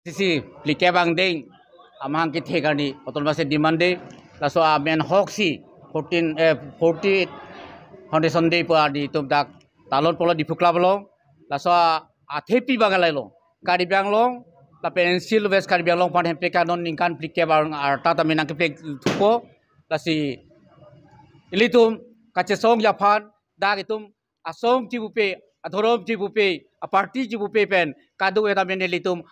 sisi plike bang ding amang ki thegani otol base demande la so amen hoksi 40 foundation day pa di tum dak talon polo di phukla bolong la so athepi bagalai lo kari bang long la pencil west kari bang long pan hempe kanon ningkan plike bang arta ta menang plek thuko la si ilitum kachesong yapan dak itum asong cibupe adhorom cibupe party cibupe pen kadu eta menelitum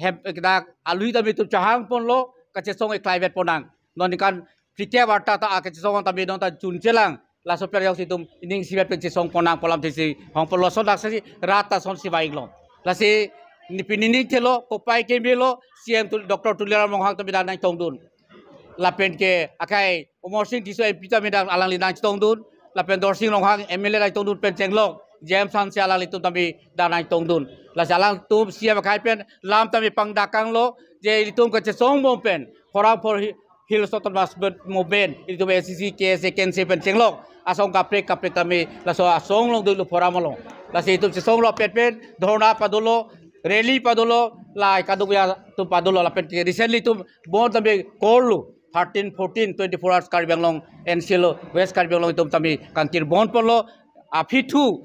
hem dak alui ta mitum chahang ponlo kachesong e climate ponang nonikan plike warta ta kachesong ta bedon ta chunchelang la soper yok situm ining sibat kachesong ponang polam tisi hong polo so dak si rata son si baiglo la si nipinini thelo kopai ke belo cm dr tuliara monghang ta bidan nang tongdun lapen ke akai omorsing tiso epita medang alang lidang tongdun lapen dorsing longhang mla dai tongdun pen chenglok jam san sia alang litum tambi danai tongdun la jalang tum sia kai pen lam tambi pangdakang lo je litum ka chesong bom pen fora for hil soton basbet moben itu scc ks ken se pen chenglok asong kapre tambi la so asong long dulu fora malong la se itu chesong lo pen dhona padulo rally padulo la kaduya tu padulo la pen recently tum bon tambi korlu 13, 14, 24 hours Karbi Anglong NCL West Karbi Anglong itum tambi kangkir bon polo api tu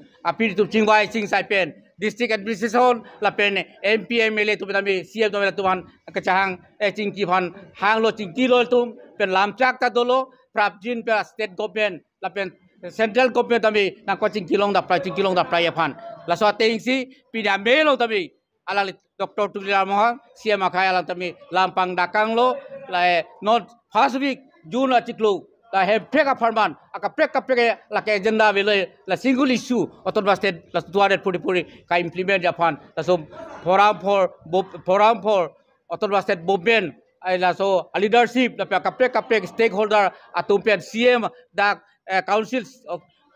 cingwai cing saipen district administration la pen MP MLA tu tambi CM tu tuan kecahang cingki pan hang lo cingki lo tum pen lamcak ta dolo prapjin pe state government la pen central government tambi nang ko cingki long da prai pan la so ting si pida melo tambi ala Dr. Tuliara Mohang CM akai ala tambi lampang dakang lo la not first week June la ciklu la he preka farman aka preka la ke agenda vele la single issue otor baste la tuare puri ka implement japan la so forum for otor baste boben ai la so leadership la ka preka stakeholder atumpen CM da council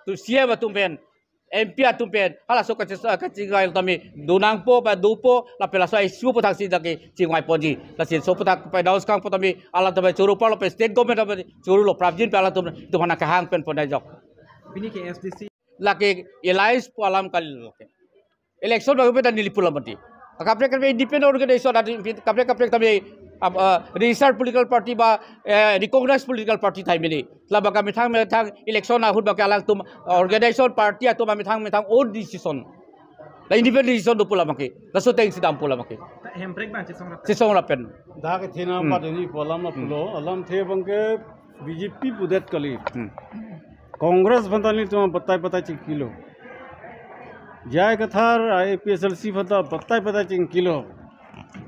to CM atumpen MP atumpen hala so ka cingwai tami dunang po pa dupo la pela so isu po taksi daki cingwai ponji la sin so putak pa daus kang po tami ala tami churu pa lo pe state government tami churu lo prapjin pala tum hana ka hang pen ponai jok bini ke FDC la ke alliance po alam kali lo ke election ba pe ta nilipula mati kapre independent organization kapre tami research political party ba recognized political party thai mini la ba kami thang election na hut ba kalang tum organization party ato ba thang own decision la independent decision do pula maki la so teng sidam pula maki hembrek ban chisong rapen da ke thina padani polam na pulo alam the bangke BJP budet kali congress bantani tum patai kilo jai kathar IPSLC fata patai kilo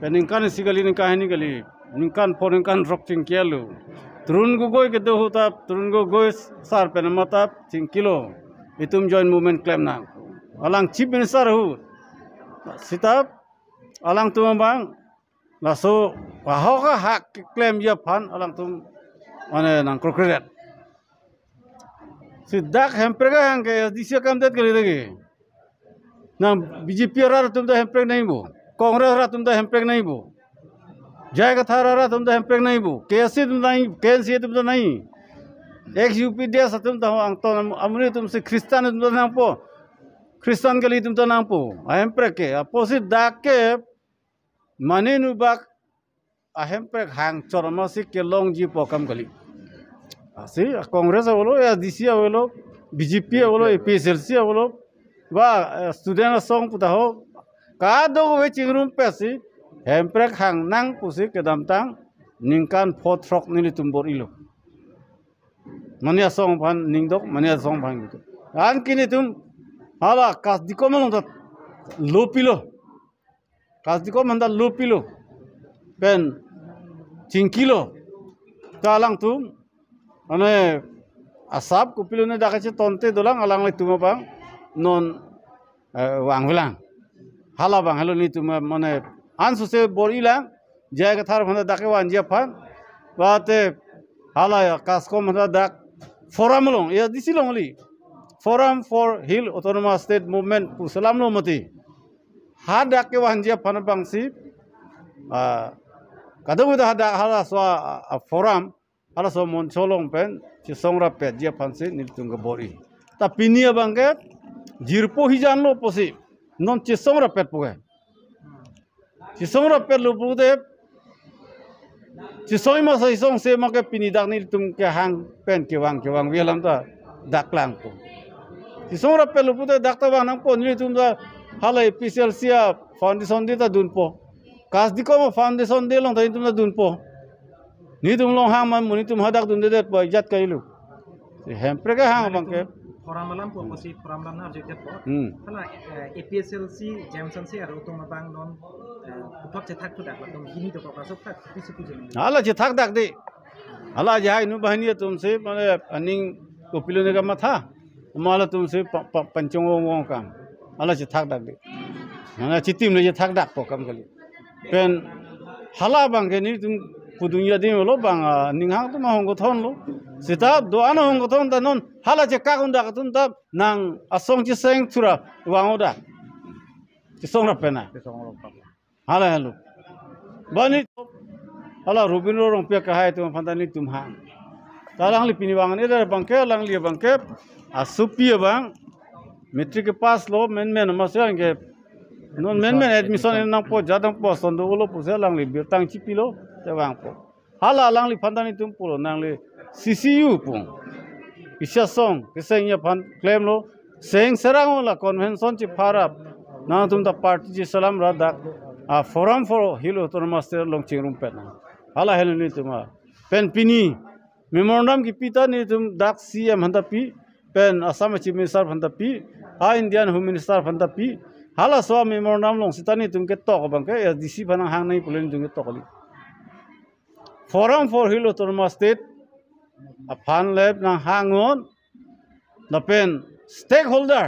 peninkan sigali ni kahani kali ninkan poninkan rocking kialu turun gugoi ke do hota turun gugoi sar penamata kilo itum join movement claim na alang chief minister hu sitab alang tum bang laso pahoka hak claim ya pan alang tum ane nang krokreret sidak hemprega hang ke disia kam det kali lagi nang BJP rar tum da hempreg nahi bo Congress रा तुम तो हेम्पेक नहीं बो जय कथा रा तुम तो हेम्पेक नहीं बो कैसे तुम नहीं कैसे तुम तो नहीं एक यूपी देश तुम तो तो अमरी तुमसे क्रिश्चियन तुम तो नाम पो क्रिश्चियन के लिए तुम तो नाम पो हेम्पेक के अपोजिट दाग के मनी नुबाक हेम्पेक हैंग चरमसी के लोंग जी पोकम कली ऐसे कांग्रेस बोलो या डीसी बोलो BJP बोलो APSLC बोलो बा स्टूडेंट सॉन्ग पुता हो kado we chingrum pesi hemprek hang nang pusi kedam tang ningkan pot frok nili tumbor ilo mania song pan ningdok mania song pan gitu an kini tum hala kas dikomon da lopilo kas dikomon da lopilo ben chingkilo talang tum ane asap kupilo ne dakache tonte dolang alang le tuma bang non wanglang hala bang halo ni tu mane ansu se borila jaga thar phana dake wan je phan bate hala kasko mata dak forum long ya disilong li forum for hill autonomous state movement pusalam no mati ha dake wan je phan bang si kadu da hala so forum hala so mon cholong pen chi songra pet je phan si nil tunga bori ta pinia bangke jirpo hijan lo posi non chisong rapet puge Sisong ra pelu pude sisoi ma sisong se ma ke pini dak ni tum ke hang pen ke wang wialam ta dak lang po sisong ra pelu pude dak ta wang nang po ni tum da hala official sia foundation di ta dun po kas di ko ma foundation de long ta tum da dun po ni tum long hang man muni tum hadak dun de po jat kai lu hempre ka hang bang ke Foramalam po kasi foramalam na arjit po. Hala APSLC Jameson si aro to mabang non utok cetak tu dak tum gini to pasok tak pisu pisu. hala je thak dak de hala jai nu bahani तुमसे माने अनिंग कोपिलो ने का माथा माला तुमसे पंचों वो काम hala je thak dak de ना चितिम ले je thak dak po kam kali pen hala bang ke ni tum pudunya din lo bang ning hang tu ma hong ko thon lo sita do an hong ko thon ta non hala je ka kun da ka tun ta nang asong ji seng thura wang oda ji song ra pena hala halu bani hala rubino rong pia ka hai tu phantani tum ha talang li pini wang ne da bang ke lang li bang ke asupia bang metric ke pass lo men ma se ke non men admission en nang po jadang po sondo lo pu se lang li bir tang chi pilo te wang po hala lang li phantani tum pulo nang li CCU po isya song kiseng ya phan claim lo seng serang la convention chi pharap na tum ta party chi salam ra dak a forum for hill autonomous state long chingrum pe na hala hel ni tuma pen pini memorandum ki pita ni tum dak CM handa pi pen Assam chief minister handa pi a Indian home minister handa pi hala so memorandum long sitani tum ke tok bang ke SDC bana hang nai pulen tum ke tokali forum for hill autonomous state a fan lab na hangon na pen stakeholder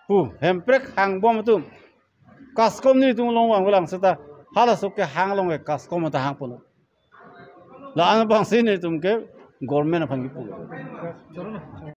pu hemprek hang bom tum kaskom ni tum long wang lang sita hala so ke hang long ke kaskom ta hang pun la an bang sin ni tum ke government phang ki pu